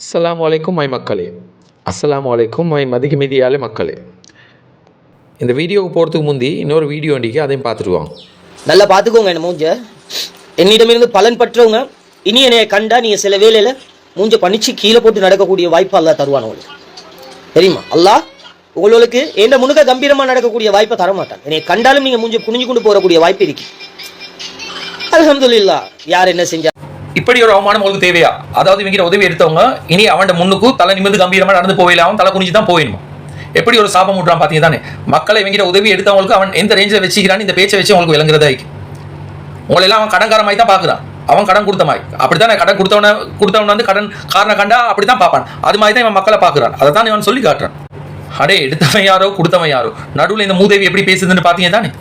அஸ்ஸலாமு அலைக்கும் மை மக்களே. அஸ்ஸலாமு அலைக்கும் மை மதிக்கு மீதியாலே மக்களே. இந்த வீடியோவுக்கு போகிறதுக்கு முந்தி இன்னொரு வீடியோ வண்டிக்கு அதையும் பார்த்துட்டு வாங்க. நல்லா பார்த்துக்கோங்க என்ன மூஞ்ச. என்னிடமிருந்து பலன் பற்றவங்க இனி என்னைய கண்டா நீங்கள் சில வேலையில் மூஞ்ச பணிச்சு கீழே போட்டு நடக்கக்கூடிய வாய்ப்பு அல்லா தருவான் உங்களுக்கு. தெரியுமா? அல்லாஹ் உங்களுக்கு என்ன முழுக்க கம்பீரமாக நடக்கக்கூடிய வாய்ப்பை தரமாட்டான். என்னை கண்டாலும் நீங்கள் மூஞ்ச குனிஞ்சு கொண்டு போகக்கூடிய வாய்ப்பு இருக்கு. அல்ஹம்துலில்லாஹ். யார் என்ன செஞ்சா இப்படி ஒரு அவமானம் உங்களுக்கு தேவையா? அதாவது இவங்க உதவி எடுத்தவங்க இனி அவன் முன்னுக்கு தலை நிமிர்ந்து கம்பீரமா நடந்து போயில, அவன் தலை குனிஞ்சு தான் போயிடணும். எப்படி ஒரு சாபம் விட்றான் பாத்தீங்க தானே. மக்களை இவங்க உதவி எடுத்தவங்களுக்கு அவன் எந்த ரேஞ்சில் வச்சுக்கிறான்னு இந்த பேச்சை வச்சு உங்களுக்கு விளங்குறதா இருக்கு. உங்களை எல்லாம் அவன் கடன்காரமாய் தான் பாக்குறான். அவன் கடன் கொடுத்த மாதிரி அப்படித்தான் கடன் கொடுத்தவன் வந்து கடன் காரணம் கண்டா அப்படித்தான் பார்ப்பான். அது மாதிரி தான் இவன் மக்களை பாக்குறான். அதை தான் இவன் சொல்லி காட்டுறான். அடே, எடுத்தவன் யாரோ கொடுத்தவன் யாரோ, நடுவில் இந்த மூதேவி எப்படி பேசுதுன்னு பாத்தீங்க தானே.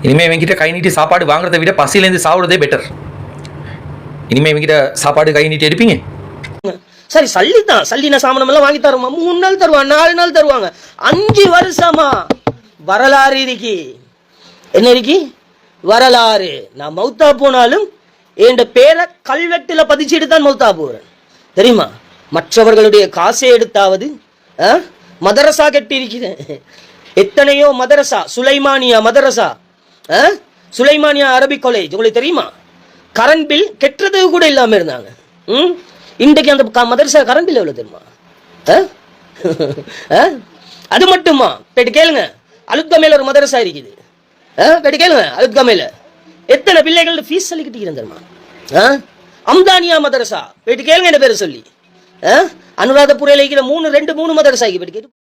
இனிமே இவங்கிட்ட கை நீட்டி சாப்பாடு வாங்குறதை விட பசியிலேருந்து சாப்பிடுறதே பெட்டர். இனிமே இவங்கிட்ட சாப்பாடு கை நீட்டி எடுப்பீங்க. சரி, சல்லி தான். சல்லின சாமனம் எல்லாம் வாங்கி தருமா? 3 நாள் தருவாங்க, 4 நாள் தருவாங்க. 5 வருஷமா வரலாறு இருக்கி. என்ன இருக்கி? வரலாறு. நான் மௌத்தா போனாலும் என் பேரை கல்வெட்டில் பதிச்சுட்டு தான் மௌத்தா போகிறேன். தெரியுமா? மற்றவர்களுடைய காசை எடுத்தாவது மதரசா கட்டி இருக்கிறேன். எத்தனையோ மதரசா, சுலைமானியா மதரசா, சுலைமானியா அரபிக் காலேஜ், உங்களுக்கு தெரியுமா? கரண்ட் பில் கெட்டுறது கூட இல்லாமல் இருந்தாங்க. இன்றைக்கு அந்த மதரசா கரண்ட் பில் எவ்வளோ தெரியுமா? அது மட்டுமா? போயிட்டு கேளுங்க. அலுத்கமையில் ஒரு மதரசா இருக்குது. போயிட்டு கேளுங்க. அலுத்கமையில் எத்தனை பிள்ளைகள் ஃபீஸ் சொல்லி கட்டிக்கிறேன் தெரியுமா? அம்தானியா மதரசா போயிட்டு கேளுங்க என்ன பேர் சொல்லி. அனுராதபுரையில் இருக்கிற 3 மதரசா போயிட்டு கேட்டு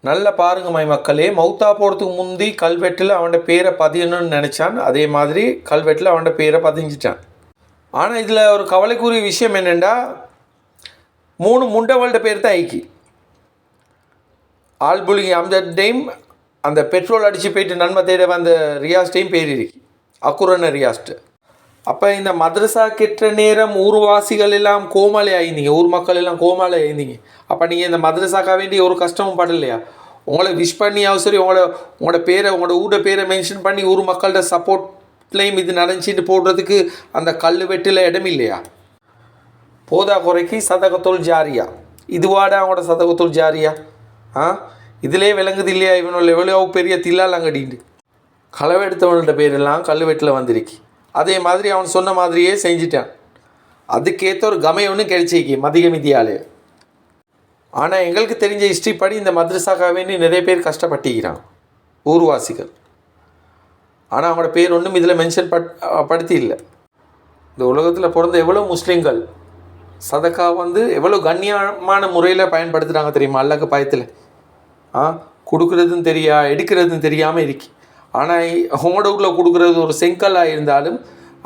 நல்ல பாருங்க மை மக்களே. மௌத்தா போகிறதுக்கு முந்தி கல்வெட்டில் அவனோட பேரை பதியணும்னு நினச்சான். அதே மாதிரி கல்வெட்டில் அவனோட பேரை பதிஞ்சிட்டான். ஆனால் இதில் ஒரு கவலைக்குரிய விஷயம் என்னென்னா, 3 முண்டவள்ட பேர் தான் ஐக்கி. ஆல்புலிங் அம்ஜத்தையும் அந்த பெட்ரோல் அடித்து போயிட்டு நன்மை தேட வந்த ரியாஸ்டையும் பேர் இருக்கு, அக்குரன ரியாஸ்ட்டு. அப்போ இந்த மദ്രസா கெட்ட நேரம் ஊர்வாசிகள் எல்லாம் கோமாளி ஆயிருந்தீங்க, ஊர் மக்கள் எல்லாம் கோமாளி ஆயிருந்தீங்க. அப்போ நீங்கள் இந்த மദ്രസാக்காக வேண்டிய ஒரு கஷ்டமும் படலையா? உங்களை விஷ் பண்ணி அவசரம் உங்களோட பேரை, உங்களோட ஊட பேரை மென்ஷன் பண்ணி ஊர் மக்கள்கிட்ட சப்போர்ட்லேயும் இது நடந்துச்சிட்டு போடுறதுக்கு அந்த கல் வெட்டில் இடம் இல்லையா? போதா குறைக்கு சதகத்தோல் ஜாரியா, இதுவாடா அவங்களோட சதகத்தோல் ஜாரியா? இதிலே விளங்குது இல்லையா இவனோட எவ்வளோ பெரிய தில்லாலங்கடின்னு? களவெடுத்தவனோட பேரெல்லாம் கல்வெட்டில் வந்திருக்கு. அதே மாதிரி அவன் சொன்ன மாதிரியே செஞ்சிட்டான். அதுக்கேற்ற ஒரு கமை ஒன்று கிடைச்சிக்கு மதிக மிதியாலே. ஆனால் எங்களுக்கு தெரிஞ்ச ஹிஸ்ட்ரி படி இந்த மദ്രസാக்காக வேண்டி நிறைய பேர் கஷ்டப்பட்டிக்கிறான் ஊர்வாசிகள். ஆனால் அவங்களோட பேர் ஒன்றும் இதில் மென்ஷன் படுத்தி இல்லை. இந்த உலகத்தில் பிறந்த எவ்வளோ முஸ்லீம்கள் சதக்கா வந்து எவ்வளோ கண்ணியமான முறையில் பயன்படுத்துகிறாங்க தெரியுமா? அல்லாஹ்க்கு பயத்தில் கொடுக்குறதுன்னு தெரியா, எடுக்கிறதுன்னு தெரியாமல் இருக்கு. ஆனால் உங்களோட ஊரில் கொடுக்குறது ஒரு செங்கல்லாக இருந்தாலும்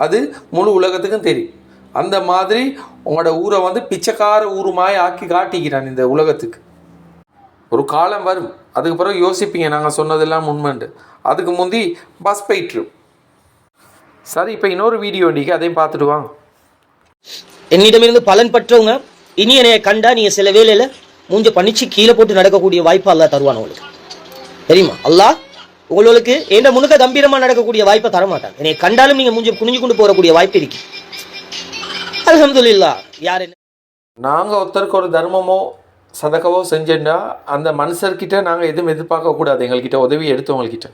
அது முழு உலகத்துக்கும் தெரியும். அந்த மாதிரி உங்களோட ஊரை வந்து பிச்சைக்கார ஊருமாய் ஆக்கி காட்டிக்கிறான் இந்த உலகத்துக்கு. ஒரு காலம் வரும், அதுக்கு பிறகு யோசிப்பீங்க நாங்கள் சொன்னதெல்லாம் உண்மைண்டு. அதுக்கு முந்தி பஸ் போயிட்டுரும். சரி, இப்போ இன்னொரு வீடியோ வண்டிக்கு அதையும் பார்த்துட்டு வாங்க. என்னிடமிருந்து பலன் பற்றவங்க இனி என்னைய கண்டா நீங்கள் சில வேலையில் மூஞ்ச பணிச்சு கீழே போட்டு நடக்கக்கூடிய வாய்ப்பு அல்லாஹ் தருவான் உங்களுக்கு. தெரியுமா? அல்லாஹ் உங்களுக்கு என்ன முழுக்க கம்பீரமாக நடக்கக்கூடிய வாய்ப்பை தரமாட்டான். என்னை கண்டாலும் நீங்கள் மூஞ்சி குனிஞ்சு கொண்டு போகக்கூடிய வாய்ப்பு இருக்கு. அல்ஹம்துலில்லாஹ். யார் என்ன நாங்கள் ஒருத்தருக்கு ஒரு தர்மமோ சதக்கவோ செஞ்சோன்னா அந்த மனுஷர்கிட்ட நாங்கள் எதுவும் எதிர்பார்க்கக்கூடாது, எங்கள்கிட்ட உதவி எடுத்தவங்கக்கிட்ட.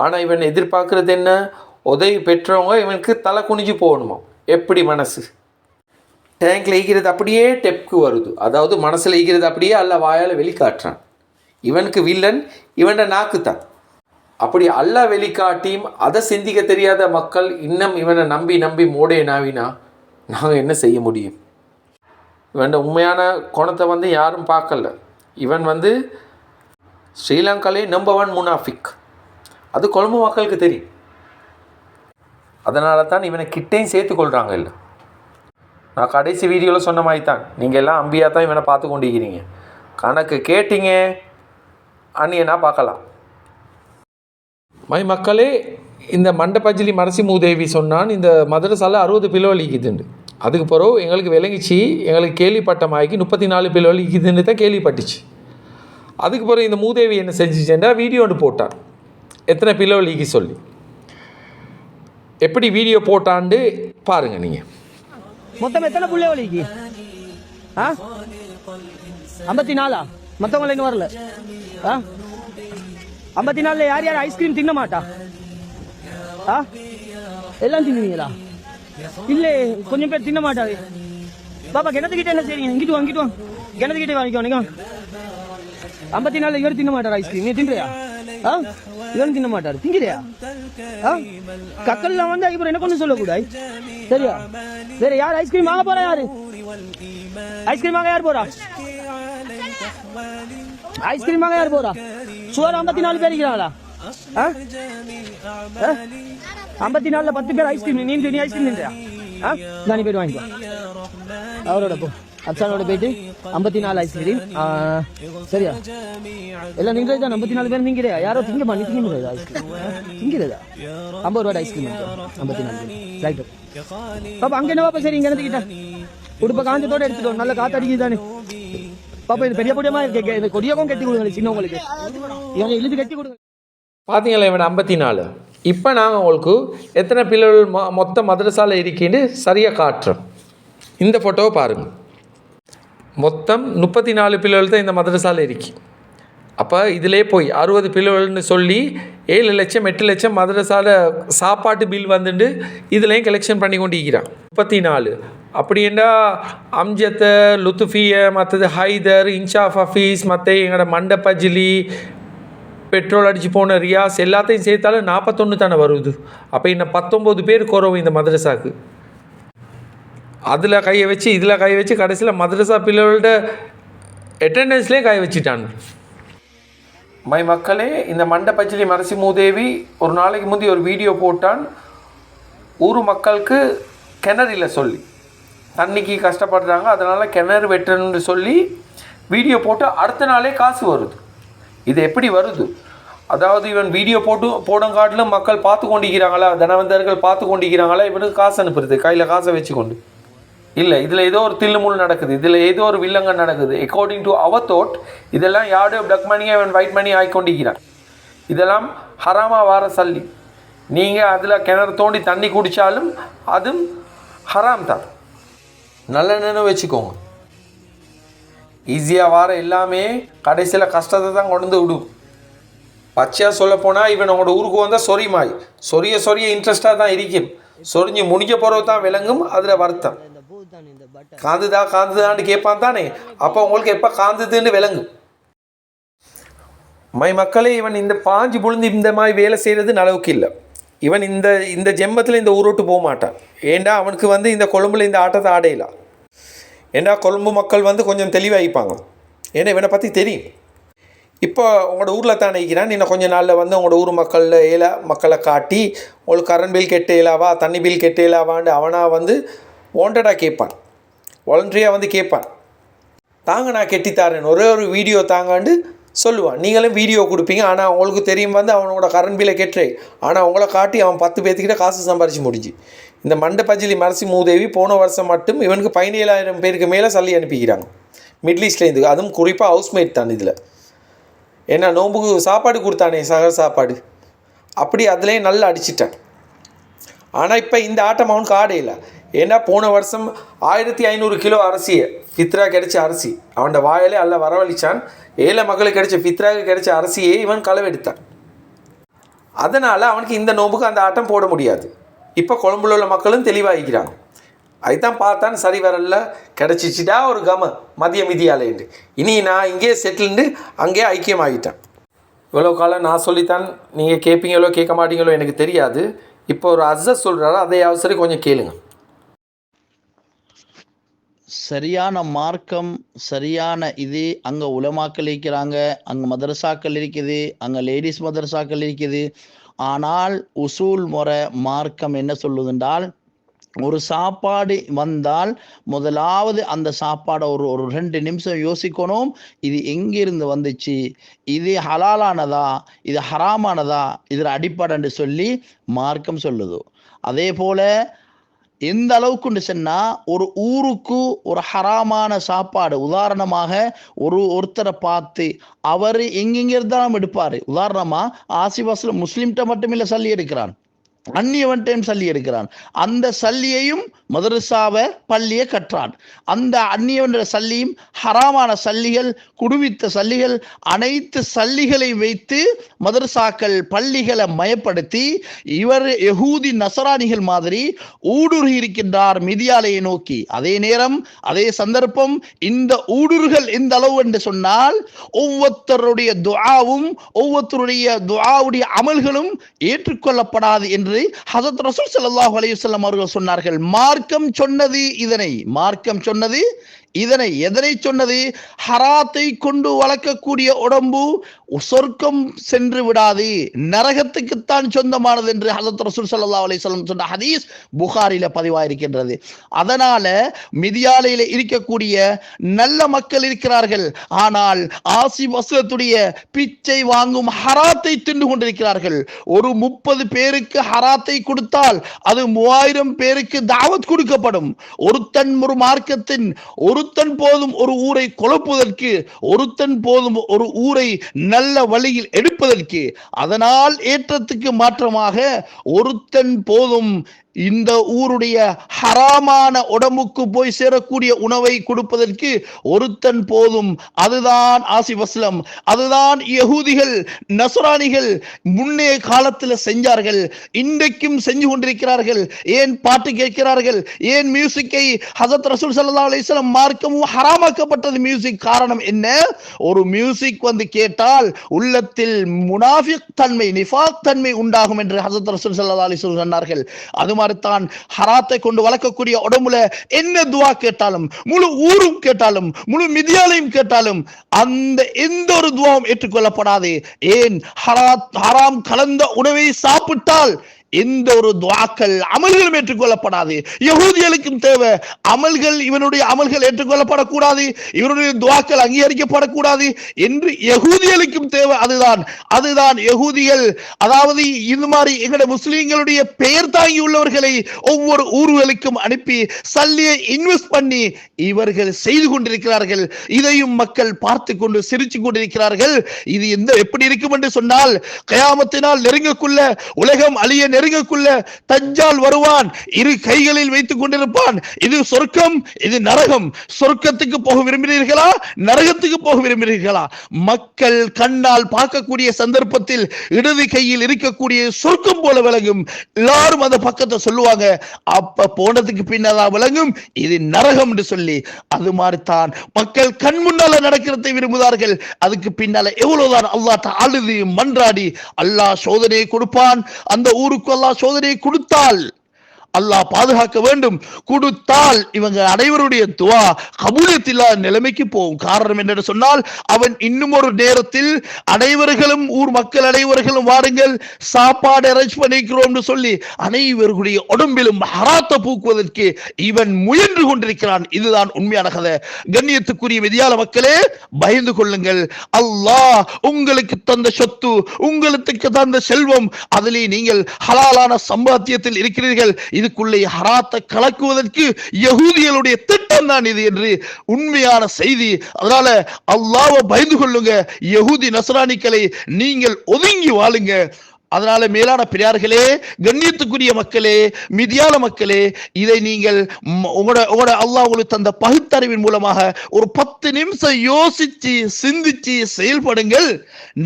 ஆனால் இவன் எதிர்பார்க்குறது என்ன? உதவி பெற்றவங்க இவனுக்கு தலை குனிஞ்சு போகணுமா? எப்படி மனசு? டேங்கில் ஈக்கிறது அப்படியே டெப்க்கு வருது. அதாவது மனசில் ஈக்கிறது அப்படியே அல்ல வாயால் வெளிக்காட்டுறான். இவனுக்கு வில்லன் இவன் நாக்கு தான். அப்படி அல்ல வெளிக்காட்டியும் அதை சிந்திக்க தெரியாத மக்கள் இன்னும் இவனை நம்பி மோடே நாவினா நாங்கள் என்ன செய்ய முடியும்? இவன் உண்மையான குணத்தை வந்து யாரும் பார்க்கல. இவன் வந்து ஸ்ரீலங்காலே நம்பர் 1 முனாஃபிக். அது கொழும்பு மக்களுக்கு தெரியும். அதனால தான் இவனை கிட்டேயும் சேர்த்துக்கொள்கிறாங்க. இல்லை, நான் கடைசி வீடியோவில் சொன்ன மாதிரி தான், நீங்கள் எல்லாம் அம்பியாக தான் இவனை பார்த்து கொண்டிருக்கிறீங்க. கணக்கு கேட்டீங்க அந்நியனா பார்க்கலாம். மை மக்களே, இந்த மண்டபஜிலி மரசி மூதேவி சொன்னான் இந்த மதரசால 60 பிலோல் ஈக்குதுண்டு. அதுக்கு பிறகு எங்களுக்கு விளங்கிச்சு, எங்களுக்கு கேள்விப்பட்ட மாய்க்கு 34 பிலோல் ஈக்குதுன்னு தான் கேள்விப்பட்டுச்சு. அதுக்கு பிறகு இந்த மூதேவி என்ன செஞ்சிச்சேன்டா வீடியோ ஒன்று போட்டான், எத்தனை பிலோல் ஈக்கி சொல்லி. எப்படி வீடியோ போட்டான்னு பாருங்கள் நீங்கள். மொத்தம் எத்தனை புள்ளை வலிக்கு? ஆ 54 மற்றவங்கள இன்னும் வரல. ஆ 54 யார் யார் ஐஸ்கிரீம் தின்ன மாட்டா? ஆ எல்லாம் தின்னுவீங்களா? இல்லை கொஞ்சம் பேர் தின்ன மாட்டாரு. பாப்பா கிணத்துக்கிட்ட என்ன செய்றீங்க? இங்கிட்டு வாங்கிட்டு வாங்க, கிணத்துக்கிட்டே வாங்கிக்கோ. 54 இவர் தின்ன மாட்டார் ஐஸ்கிரீம். நீ தின்றியா? ஆ இவன் தின்ன மாட்டாரு. திங்கிறியா? ஆ கக்கல்லாம் வந்து அப்புறம் என்ன கொண்டு சொல்லக்கூடாது, சரியா? வேற யார் ஐஸ்கிரீம் வாங்க போறா? யாரு ஐஸ்கிரீம் வாங்க யார் போறா? ஐஸ்கிரீம் வாங்க யார் போறா? சுவர் 54 பேர் இருக்கிறாங்களா? 54ல 10 பேர் ஐஸ்கிரீம். நீ ஐஸ்கிரீம் தின்றியா? நானே போயிட்டு வாங்கிக்கோ. அவரோட போ, அப்சானோட போயிட்டு 54 ஐஸ்கிரீம். சரியா? எல்லாம் நீங்களே தான் 54 பேர். நீங்கிறா யாரோ திங்க பண்ணி திங்கிறதா ஐஸ்கிரீம்? திங்கிறதா 50 ரூபாய் ஐஸ்கிரீம் 54 ரைட். பாப்பா அங்கே என்ன பாப்பா? சரி இங்கே எடுத்துக்கிட்ட உடுப்ப காஞ்சத்தோட எடுத்துட்டோம். நல்ல காத்து அடிக்குது தானே பாப்பா? இது பெரிய பொடியமா இருக்கு. இந்த கொடியவும் கட்டி கொடுங்க சின்னவங்களுக்கு, இவங்க இழுத்து கட்டி கொடுங்க. பார்த்தீங்களா இவன் 54. இப்போ நாங்கள் உங்களுக்கு எத்தனை பிள்ளைகள் மொத்த மதரசாவில் இருக்கின்னு சரியாக காட்டுறோம். இந்த ஃபோட்டோவை பாருங்கள். மொத்தம் 34 பிள்ளைகள் தான் இந்த மதரசாவில் இருக்கு. அப்போ இதிலே போய் 60 பிள்ளைகள்னு சொல்லி 7 லட்சம் 8 லட்சம் மதரசாவில் சாப்பாட்டு பில் வந்துட்டு இதுலேயும் கலெக்ஷன் பண்ணி கொண்டு இருக்கிறான். 34 அப்படின்னா அம்ஜத்தை, லுத்துஃபியை, மற்றது ஹைதர், இன்சாஃப் ஹஃபீஸ், மற்ற எங்களோட மண்டபஜிலி, பெட்ரோல் அடித்து போன ரியாஸ் எல்லாத்தையும் சேர்த்தாலும் 41 தானே வருது. அப்போ இன்னும் 19 பேர் குறவும் இந்த மதரசாவுக்கு. அதில் கையை வச்சு இதில் கையை வச்சு கடைசியில் மதரசா பிள்ளைகளோட அட்டெண்டன்ஸ்லேயே கையை வச்சுட்டாங்க. மை மக்களே, இந்த மண்டபச்சிலி மரசி மூதேவி ஒரு நாளைக்கு முந்தைய ஒரு வீடியோ போட்டான். ஊர் மக்களுக்கு கிணறு இல்லை சொல்லி, தண்ணிக்கு கஷ்டப்படுறாங்க, அதனால் கிணறு வெட்டணும்னு சொல்லி வீடியோ போட்டு அடுத்த நாளே காசு வருது. இது எப்படி வருது? அதாவது இவன் வீடியோ போடங்காட்டிலும் மக்கள் பார்த்து கொண்டிருக்கிறாங்களா, தனவந்தர்கள் பார்த்து கொண்டிருக்கிறாங்களா, இவனுக்கு காசு அனுப்புறது கையில் காசை வச்சுக்கொண்டு இல்லை. இதில் ஏதோ ஒரு தில்லுமுள் நடக்குது, இதில் ஏதோ ஒரு வில்லங்க நடக்குது. அக்கார்டிங் டு அவர் தாட் இதெல்லாம் யாரோ பிளாக் மணியை அவன் ஒயிட் மணி ஆகிக்கொண்டிருக்கிறான். இதெல்லாம் ஹராமா வார சல்லி. நீங்கள் அதில் கிணறு தோண்டி தண்ணி குடித்தாலும் அதுவும் ஹராம் தான். நல்ல நினைவு வச்சுக்கோங்க. ஈஸியாக வார எல்லாமே கடைசியில் கஷ்டத்தை தான் கொண்டு வந்து விடும். பச்சையாக சொல்லப்போனால் இவன் உங்களோட ஊருக்கு வந்தால் சொரிமாய் சொரிய இன்ட்ரெஸ்டாக தான் இருக்கும். சொரிஞ்சு முடிஞ்ச பிறகு தான் விளங்கும் அதில் வருத்தம். காந்துதான்னு கேட்பான் தானே, அப்போ உங்களுக்கு எப்போ காந்துதுன்னு விளங்கும். மை மக்களே, இவன் இந்த பாஞ்சு புழுந்து இந்த மாதிரி வேலை செய்கிறது அளவுக்கு இல்லை. இவன் இந்த ஜென்மத்தில் இந்த ஊரோட்டு போக மாட்டான். ஏண்டா அவனுக்கு இந்த கொழும்புல இந்த ஆட்டத்தை ஆடையிலாம். ஏண்டா கொழும்பு மக்கள் கொஞ்சம் தெளிவாகிப்பாங்க. ஏன்னா இவனை பற்றி தெரியும். இப்போ உங்களோட ஊரில் தான் நினைக்கிறான். இன்னும் கொஞ்சம் நாளில் உங்களோட ஊர் மக்களை காட்டி உங்களுக்கு கரண்ட் பில் கெட்டேலாவா, தண்ணி பில் கெட்டேலாவான்னு அவனாக வாண்டடாக கேட்பான், வாலண்டரியாக கேட்பான். தாங்க நான் கெட்டித்தாரேன், ஒரே ஒரு வீடியோ தாங்காண்டு சொல்லுவான். நீங்களும் வீடியோ கொடுப்பீங்க, ஆனால் உங்களுக்கு தெரியும் அவனோட கரண்ட் பில்லை கெட்டுறே. ஆனால் உங்களை காட்டி அவன் 10 பேர்த்துக்கிட்ட காசு சம்பாரிச்சு முடிஞ்சு. இந்த மண்டபஜிலி மரசி மூதேவி போன வருஷம் மட்டும் இவனுக்கு 17,000 பேருக்கு மேலே சல்லி அனுப்பிக்கிறாங்க மிடில் ஈஸ்ட்லேருந்து. அதுவும் குறிப்பாக ஹவுஸ்மேட் தான் இதில். ஏன்னா நோம்புக்கு சாப்பாடு கொடுத்தானே, சகர் சாப்பாடு, அப்படி அதிலே நல்லா அடிச்சிட்டான். ஆனால் இப்போ இந்த ஆட்டம் அவனுக்கு ஆடே இல்லை. ஏன்னா போன வருஷம் 1500 கிலோ அரிசியை ஃபித்ரா கிடைச்ச அரிசி அவனோட வாயிலே அல்ல வரவழிச்சான். ஏழை மக்களுக்கு கிடைச்ச ஃபித்ராவுக்கு கிடைச்ச அரிசியை இவன் களவெடுத்தான். அதனால் அவனுக்கு இந்த நோம்புக்கு அந்த ஆட்டம் போட முடியாது. இப்போ கொழும்புல உள்ள மக்களும் தெளிவாகிக்கிறாங்க. அதுதான் பார்த்தான், சரி வரல, கிடச்சிச்சிட்டா ஒரு மதிய மிதியாலேண்டு. இனி நான் இங்கேயே செட்டில்ண்டு அங்கேயே ஐக்கியமாகிட்டேன். இவ்வளோ காலம் நான் சொல்லித்தான் நீங்கள் கேட்பீங்களோ கேட்க மாட்டீங்களோ எனக்கு தெரியாது. இப்போ ஒரு அஸ்ஸஸ் சொல்கிறாரோ அதை அவசரம் கொஞ்சம் கேளுங்க. சரியான மார்க்கம், சரியான இது அங்கே உலமாக்கள் இருக்கிறாங்க, அங்கே மதரசாக்கள் இருக்குது, அங்கே லேடிஸ் மதரசாக்கள் இருக்குது. ஆனால் உசூல் முறை மார்க்கம் என்ன சொல்லுதுன்றால், ஒரு சாப்பாடு வந்தால் முதலாவது அந்த சாப்பாடை ஒரு 2 நிமிஷம் யோசிக்கணும். இது எங்கிருந்து வந்துச்சு, இது ஹலாலானதா, இது ஹராமானதா, இதில் அடிப்படைன்னு சொல்லி மார்க்கம் சொல்லுது. அதே போல எந்த அளவுக்குன்னு சொன்னால், ஒரு ஊருக்கு ஒரு ஹராமான சாப்பாடு, உதாரணமாக ஒருத்தரை பார்த்து அவர் எங்கெங்க இருந்தாலும் எடுப்பார். உதாரணமாக ஆசிவாசில் முஸ்லீம்கிட்ட மட்டும் இல்லை சல்லி எடுக்கிறான், அந்நியவன்டையும் சல்லி எடுக்கிறான். அந்த சல்லியையும் மதரசாவை பள்ளியை கட்டுறான். அந்த அந்நியவன் சல்லியும் ஹராமான சல்லிகள், குடுவித்த சல்லிகள், அனைத்து சல்லிகளை வைத்து மதரசாக்கள் பள்ளிகளை மயப்படுத்தி இவர் யஹூதி நசரானிகள் மாதிரி ஊடுருகி இருக்கின்றார் மிதியாலையை நோக்கி. அதே நேரம் அதே சந்தர்ப்பம் இந்த ஊடுருகள் எந்த அளவு என்று சொன்னால் ஒவ்வொருத்தருடைய துஆவும் ஒவ்வொருத்தருடைய துஆவுடைய அமல்களும் ஏற்றுக்கொள்ளப்படாது என்று ஹஸரத் ரசூல் ஸல்லல்லாஹு அலைஹி வஸல்லம் அவர்கள் சொன்னார்கள். மார்க்கம் சொன்னது இதனை, மார்க்கம் சொன்னது இதனை. எதனை சொன்னது? ஹராத்தை கொண்டு வளர்க்கக்கூடிய உடம்பு சொர்க்கம் சென்று விடாது, நரகத்துக்குத்தான் சொந்தமானது என்று ஹஸரத் ரசூல் ஸல்லல்லாஹு அலைஹி வஸல்லம் சொன்ன ஹதீஸ் புகாரில பதிவாயிருக்கின்றது. அதனால மிதியாலையில இருக்கக்கூடிய நல்ல மக்கள் இருக்கிறார்கள், ஆனால் ஆசி வசத்துடைய பிச்சை வாங்கும் ஹராத்தை தின்று கொண்டிருக்கிறார்கள். ஒரு 30 பேருக்கு ஹராத்தை கொடுத்தால் அது 3000 பேருக்கு தாவத் கொடுக்கப்படும். ஒருத்தன் ஒரு மார்க்கத்தின் ஒருத்தன் போதும் ஒரு ஊரை கொழுப்புவதற்கு, ஒருத்தன் போதும் ஒரு ஊரை நல்ல வழியில் எடுப்பதற்கு. அதனால் ஏற்றத்துக்கு மாற்றமாக ஒருத்தன் போதும் இந்த ஊருடைய ஹராமான உடம்புக்கு போய் சேரக்கூடிய உணவை கொடுப்பதற்கு ஒருத்தன் போதும். அதுதான் ஆசிப் அஸ்லம், அதுதான் யஹூதிகள் நஸ்ரானிகள் முன்னே காலத்தில் செஞ்சார்கள், இன்றைக்கும் செஞ்சு கொண்டிருக்கிறார்கள். ஏன் பாட்டு கேட்கிறார்கள்? ஏன் மியூசிக்கை ஹஸரத் ரசூல் ஸல்லல்லாஹு அலைஹி வஸல்லம் மார்க்கமும் ஹராமாக்கப்பட்டது மியூசிக். காரணம் என்ன? ஒரு மியூசிக் வந்து கேட்டால் உள்ளத்தில் முனாஃபிக் தன்மை, நிஃபாக் தன்மை உண்டாகும் என்று ஹஸரத் ரசூல் ஸல்லல்லாஹு அலைஹி வஸல்லம் சொன்னார்கள். அது தான் ஹராத்தை கொண்டு வளர்க்கக்கூடிய உடம்புல என்ன துவா கேட்டாலும், முழு ஊரும் கேட்டாலும், முழு மிதியாலையும் கேட்டாலும் அந்த எந்த ஒரு துவாவும் ஏற்றுக்கொள்ளப்படாது. ஏன்? ஹராம் கலந்த உணவை சாப்பிட்டால் எந்த ஒரு துஆக்கள் அமல்களும் ஏற்றுக்கொள்ளப்படாது. யஹூதிகளுக்கும் தேவை அமல்கள், இவனுடைய அமல்கள் ஏற்றுக்கொள்ளப்படக்கூடாது, இவனுடைய துஆக்கள் அங்கீகரிக்கப்படக்கூடாது என்று யஹூதிகளுக்கும் தேவை. அதுதான் யஹூதிகள். அதாவது இது மாதிரி எங்களுடைய முஸ்லிம்களுடைய பெயர் தாங்கி உள்ளவர்களை ஒவ்வொரு ஊர்களுக்கும் அனுப்பி சல்லியை இன்வெஸ்ட் பண்ணி இவர்கள் செய்து கொண்டிருக்கிறார்கள். இதையும் மக்கள் பார்த்து கொண்டு சிரிச்சு கொண்டிருக்கிறார்கள். இது எப்படி இருக்கும் என்று சொன்னால், கயாமத்தினால் நெருங்கக்குள்ள, உலகம் அழிய நெருங்கக்குள்ள தஜ்ஜால் வருவான், இரு கைகளில் வைத்துக் கொண்டிருப்பான். இது சொர்க்கம், இது நரகம். சொர்க்கத்துக்கு போக விரும்புகிறீர்களா, நரகத்துக்கு போக விரும்புகிறீர்களா? மக்கள் கண்ணால் பார்க்கக்கூடிய சந்தர்ப்பத்தில் இடது கையில் இருக்கக்கூடிய சொர்க்கம் போல விளங்கும். எல்லாரும் அந்த பக்கத்தை சொல்லுவாங்க. அப்ப போனதுக்கு பின்னதான் விளங்கும் இது நரகம் என்று சொல்லி. அது மாதிரி தான் மக்கள் கண் முன்னால நடக்கிறதை விரும்புகிறார்கள். அதுக்கு பின்னால எவ்வளவுதான் அல்லாஹ் அழுது மன்றாடி அல்லாஹ் சோதனையை கொடுப்பான். அந்த ஊருக்கு அல்லாஹ் சோதனையை கொடுத்தால் அல்லாஹ் பாதுகாக்க வேண்டும். கொடுத்தால் இவங்க அனைவருடைய துவா கபூலியத்தில்லா நிலைமைக்கு போகும். காரணம் என்னன்னு சொன்னால், அவன் இன்னும் ஒரு நேரத்தில் அனைவர்களும், ஊர் மக்கள் அனைவர்களும் வாருங்கள், சாப்பாடு அரேஞ்ச் பண்ணிக்கிறோம் சொல்லி அனைவருடைய உடம்பிலும் ஹராத்தை பூக்குவதற்கு இவன் முயன்று கொண்டிருக்கிறான். இதுதான் உண்மையான கதை. கண்ணியத்துக்குரிய விதியால மக்களே, பயந்து கொள்ளுங்கள். அல்லாஹ் உங்களுக்கு தந்த சொத்து, உங்களுக்கு தந்த செல்வம், அதிலே நீங்கள் ஹலாலான சம்பாத்தியத்தில் இருக்கிறீர்கள். இதுக்குள்ளே ஹராத்தை கலக்குவதற்கு யஹூதிகளுடைய திட்டம் தான் இது என்று உண்மையான செய்தி. அதனால அல்லாஹ்வை பயந்து கொள்ளுங்க. யஹூதி நஸ்ரானிக்களை நீங்கள் ஒதுங்கி வாழுங்க. அதனால மேலான பெரியார்களே, கண்ணியத்துக்குரிய மக்களே, மிதியால மக்களே, இதை நீங்கள் உங்களோட அல்லாஹ் உங்களுக்கு தந்த பகுத்தறிவின் மூலமாக ஒரு 10 நிமிஷம் யோசிச்சு சிந்திச்சு செயல்படுங்கள்.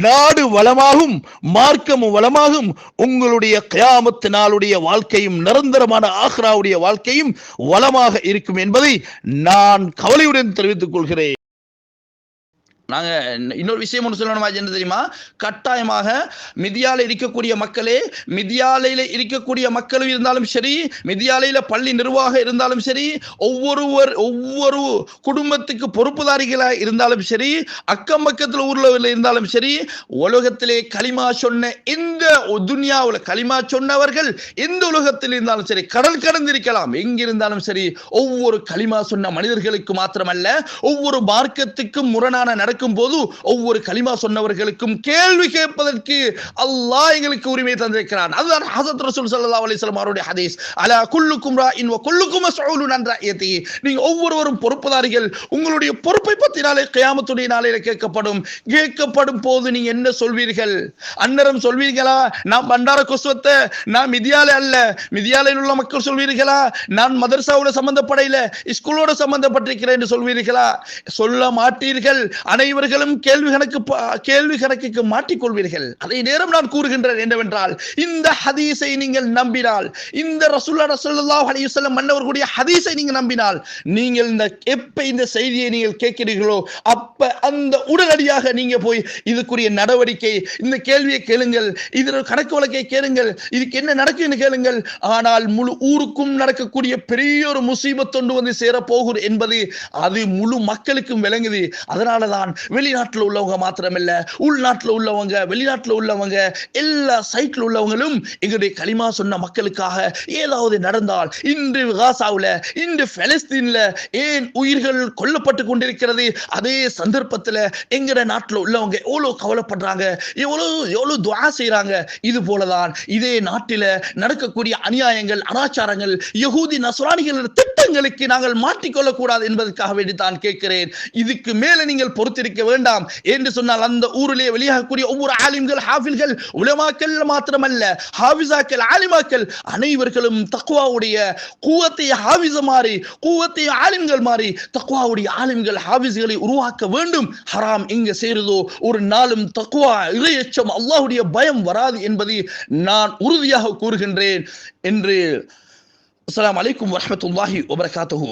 நாடு வளமாகும், மார்க்கமும் வளமாகும். உங்களுடைய கியாமத் நாளுடைய வாழ்க்கையும் நிரந்தரமான ஆக்ராவுடைய வாழ்க்கையும் வளமாக இருக்கும் என்பதை நான் கவலையுடன் தெரிவித்துக் கொள்கிறேன். நாங்க இன்னொரு விஷயம் ஒன்று சொல்லணுமா, என்ன தெரியுமா? கட்டாயமாக மிதியால இருக்கக்கூடிய மக்களே, மிதியாலையில இருக்கக்கூடிய மக்களும் இருந்தாலும் சரி, மிதியாலையில பள்ளி நிர்வாகம் இருந்தாலும் சரி, ஒவ்வொரு குடும்பத்துக்கு பொறுப்புதாரிகளாக இருந்தாலும் சரி, அக்கம் பக்கத்தில் ஊர்ல இருந்தாலும் சரி, உலகத்திலே களிமா சொன்ன இந்த துன்யாவில் களிமா சொன்னவர்கள் எந்த உலகத்தில் இருந்தாலும் சரி, கடல் கடந்திருக்கலாம், எங்கிருந்தாலும் சரி, ஒவ்வொரு களிமா சொன்ன மனிதர்களுக்கு மாத்திரமல்ல, ஒவ்வொரு மார்க்கத்துக்கும் முரணான நடக்க பார்க்கும் போது ஒவ்வொரு கலிமா சொன்னவர்களுக்கும் கேள்வி கேட்பதற்கு அல்லாஹ் எங்களுக்கு உரிமை தந்திருக்கிறான். அதுதான் ஹஸரத் ரசூல் ஸல்லல்லாஹு அலைஹி வஸல்லம் அவருடைய ஹதீஸ். அலா குல்லுக்கும் ராஇன் வ குல்லுக்கும் மஸ்ஊலுன் அன் ரஅயத்திஹி. நீங்க ஒவ்வொருவரும் பொறுப்புதாரிகள். உங்களுடைய பொறுப்பை பற்றி நாளை கியாமத்துடைய நாளையில கேட்கப்படும் போது நீங்க என்ன சொல்வீர்கள்? அன்னரம் சொல்வீர்களா நான் பண்டார கொஸ்வத்தை நான் மிதியால அல்ல, மிதியாலையில் உள்ள மக்கள் சொல்வீர்களா நான் மதரசாவோட சம்பந்தப்படையில ஸ்கூலோட சம்பந்தப்பட்டிருக்கிறேன் என்று சொல்வீர்களா? சொல்ல மாட்டீர்கள். அனைவர்களும் கேள்வி கணக்குக்கு மாட்டிக்கொள்வீர்கள். அதே நேரம் நான் கூறுகின்றேன் என்னவென்றால், இந்த ஹதீஸை நீங்கள் நம்பினால், இந்த ரசூலுல்லாஹி ஸல்லல்லாஹு அலைஹி வஸல்லம் மன்னவர்களுடைய ஹதீஸை நீங்கள் நம்பினால், நீங்கள் இந்த செய்தியை நீங்கள் கேட்கிறீர்களோ அப்ப அந்த உடனடியாக நீங்க போய் இதுக்குரிய நடவடிக்கை, இந்த கேள்வியை கேளுங்கள், இதற்கு கணக்கு வழக்கை கேளுங்கள், இதுக்கு என்ன நடக்குன்னு கேளுங்கள். ஆனால் முழு ஊருக்கும் நடக்கக்கூடிய பெரிய ஒரு முசீபத் ஒன்று வந்து சேரப்போகுது என்பது அது முழு மக்களுக்கும் விளங்குது. அதனாலதான் வெளிநாட்டில் உள்ளவங்க மாத்திரமல்ல, உள்நாட்டில் உள்ளவங்க, வெளிநாட்டில் உள்ளவங்க, எல்லா சைட்ல உள்ளவங்களும் எங்களுடைய கலிமா சொன்ன மக்களுக்காக ஏதாவது நடந்தால், இன்று காசாவுல, இன்று பலஸ்தீன்ல ஏன் உயிர்கள் கொல்லப்பட்டு கொண்டிருக்கிறது, அதே சந்தர்ப்பத்தில் எங்கட நாட்டில் உள்ளவங்க எவ்வளவு கவலைப்படுறாங்க, எவ்வளவு துஆ செய்யறாங்க. இது போலதான் இதே நாட்டில நடக்கக்கூடிய அநியாயங்கள், அனாச்சாரங்கள், யகூதி நஸ்ரானிகள் திட்டங்களுக்கு நாங்கள் மாட்டிக்கொள்ள கூடாது என்பதற்காக வேண்டி தான் கேட்கிறேன். இதுக்கு மேல நீங்கள் பொறுத்திருக்க வேண்டாம் என்று சொன்னால், அந்த ஊரிலே வெளியாகக்கூடிய ஒவ்வொரு ஆலிம்கள், ஹாஃபில்கள், உலமாக்கள் மாத்திரமல்ல, ஹாஃபிஸாக்கள், ஆலிமாக்கள் அனைவர்களும் தக்வாவுடைய குவத்தை ஹாஃபிஸ மாறி, குவத்தை ஆலிம்கள் மாறி தக்வாவுடைய ஆலிம்கள், ஹாஃபிஸ்களை உருவாக்க வேண்டும். ஹராம் எங்க சேருதோ ஒரு நாளும் தக்வா, இறையச்சம், அல்லாஹ்வுடைய பயம் வராது என்பதை நான் உறுதியாக கூறுகின்றேன் என்று. அஸ்ஸலாமு அலைக்கும் வரஹ்மத்துல்லாஹி வபரகாத்துஹு.